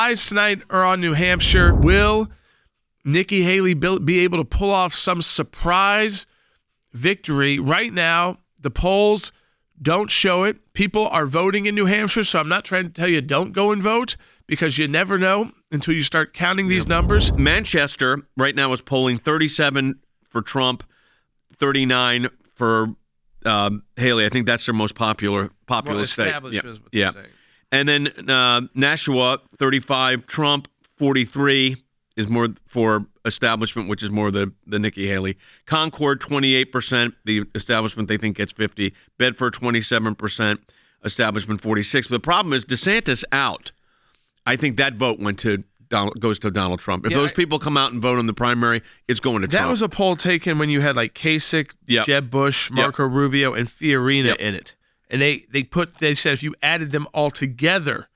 eyes tonight are on New Hampshire. Will Nikki Haley be able to pull off some surprise victory? Right now, the polls don't show it. People are voting in New Hampshire, so I'm not trying to tell you don't go and vote because you never know until you start counting these numbers. Manchester right now is polling 37 for Trump, 39 for Haley. I think that's their most populous state. Yeah. And then Nashua, 35 Trump, 43 is more for establishment, which is more the Nikki Haley. Concord, 28%. The establishment, they think, gets 50. Bedford, 27%. Establishment, 46. But the problem is DeSantis out. I think that vote goes to Donald Trump. If those people come out and vote on the primary, it's going to Trump. That was a poll taken when you had like Kasich, Jeb Bush, Marco Rubio, and Fiorina in it. And they said if you added them all together,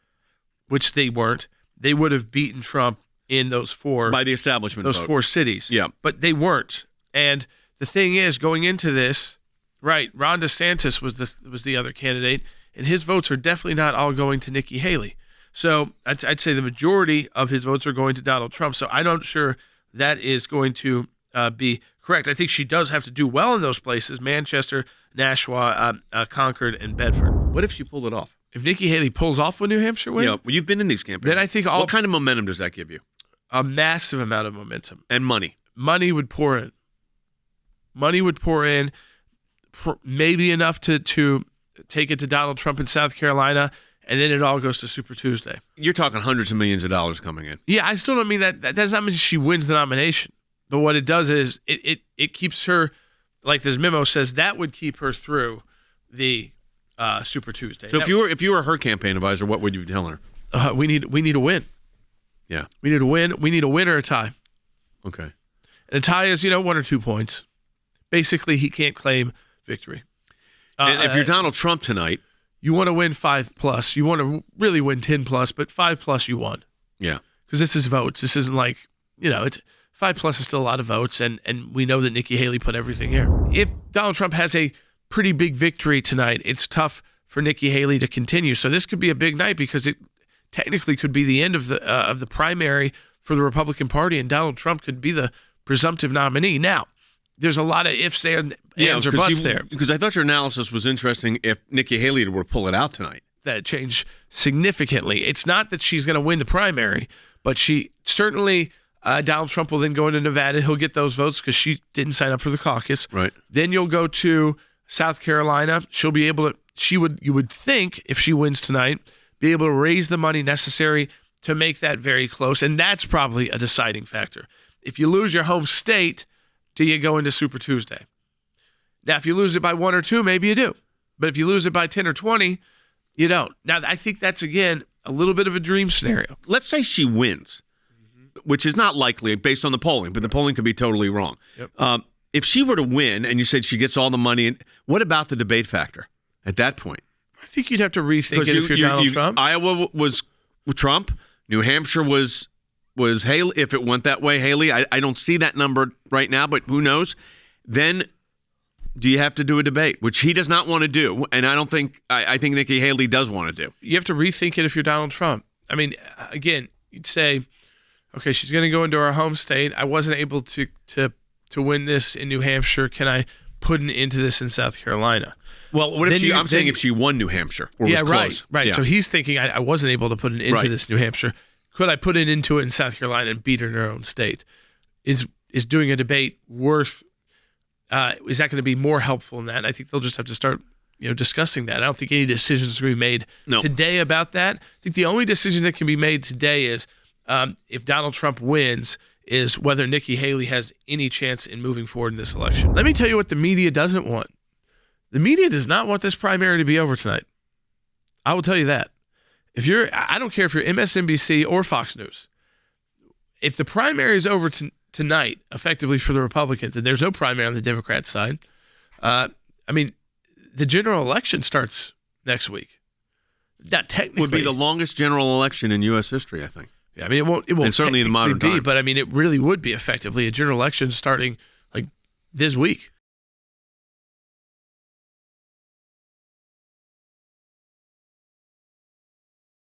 which they weren't, they would have beaten Trump in those four by the establishment those vote. 4 cities. Yeah. But they weren't. And the thing is, going into this, right, Ron DeSantis was the other candidate, and his votes are definitely not all going to Nikki Haley. So I'd say the majority of his votes are going to Donald Trump. So I'm not sure that is going to be correct. I think she does have to do well in those places: Manchester, Nashua, Concord, and Bedford. What if she pulled it off? If Nikki Haley pulls off a New Hampshire win? Yeah, well, you've been in these campaigns. Then I think what kind of momentum does that give you? A massive amount of momentum. And money. Money would pour in. Maybe enough to take it to Donald Trump in South Carolina, and then it all goes to Super Tuesday. You're talking hundreds of millions of dollars coming in. Yeah, I still don't mean that. That does not mean she wins the nomination. But what it does is it keeps her, like this memo says, that would keep her through the Super Tuesday. So if you were her campaign advisor, what would you be telling her? We need a win. Yeah. We need a win. We need a win or a tie. Okay. And a tie is, 1 or 2 points. Basically, he can't claim victory. And if you're Donald Trump tonight, you want to win 5+. You want to really win 10+, but 5+ you won. Yeah. Because this is votes. This isn't like, it's 5+ is still a lot of votes, and we know that Nikki Haley put everything here. If Donald Trump has a pretty big victory tonight, it's tough for Nikki Haley to continue. So this could be a big night because it technically could be the end of the primary for the Republican Party, and Donald Trump could be the presumptive nominee. Now, there's a lot of ifs, ands, or buts there. Because I thought your analysis was interesting if Nikki Haley were to pull it out tonight. That changed significantly. It's not that she's going to win the primary, but she certainly, Donald Trump will then go into Nevada. He'll get those votes because she didn't sign up for the caucus. Right. Then you'll go to South Carolina. She'll be able to, you would think, if she wins tonight, be able to raise the money necessary to make that very close. And that's probably a deciding factor. If you lose your home state, do you go into Super Tuesday? Now, if you lose it by 1 or 2, maybe you do. But if you lose it by 10 or 20, you don't. Now, I think that's, again, a little bit of a dream scenario. Let's say she wins, which is not likely based on the polling, but the polling could be totally wrong. Yep. If she were to win and you said she gets all the money, what about the debate factor at that point? I think you'd have to rethink it if you're Donald Trump. Iowa was Trump. New Hampshire was Haley. If it went that way, Haley. I don't see that number right now, but who knows? Then do you have to do a debate, which he does not want to do, and I think Nikki Haley does want to do. You have to rethink it if you're Donald Trump. I mean, again, you'd say, okay, she's going to go into our home state. I wasn't able to win this in New Hampshire. Can I put an end to this in South Carolina? Well, what if I'm saying if she won New Hampshire or was close. Right. Yeah. So he's thinking, I wasn't able to put an end to this New Hampshire. Could I put it into it in South Carolina and beat her in her own state? Is doing a debate worth? Is that going to be more helpful in that? And I think they'll just have to start, discussing that. I don't think any decisions are going to be made today about that. I think the only decision that can be made today is if Donald Trump wins, is whether Nikki Haley has any chance in moving forward in this election. Let me tell you what the media doesn't want. The media does not want this primary to be over tonight. I will tell you that. I don't care if you're MSNBC or Fox News. If the primary is over tonight, effectively for the Republicans, and there's no primary on the Democrat side, the general election starts next week. Not technically. Would be the longest general election in U.S. history, I think. Yeah, it won't and certainly in the modern time. But it really would be effectively a general election starting like this week.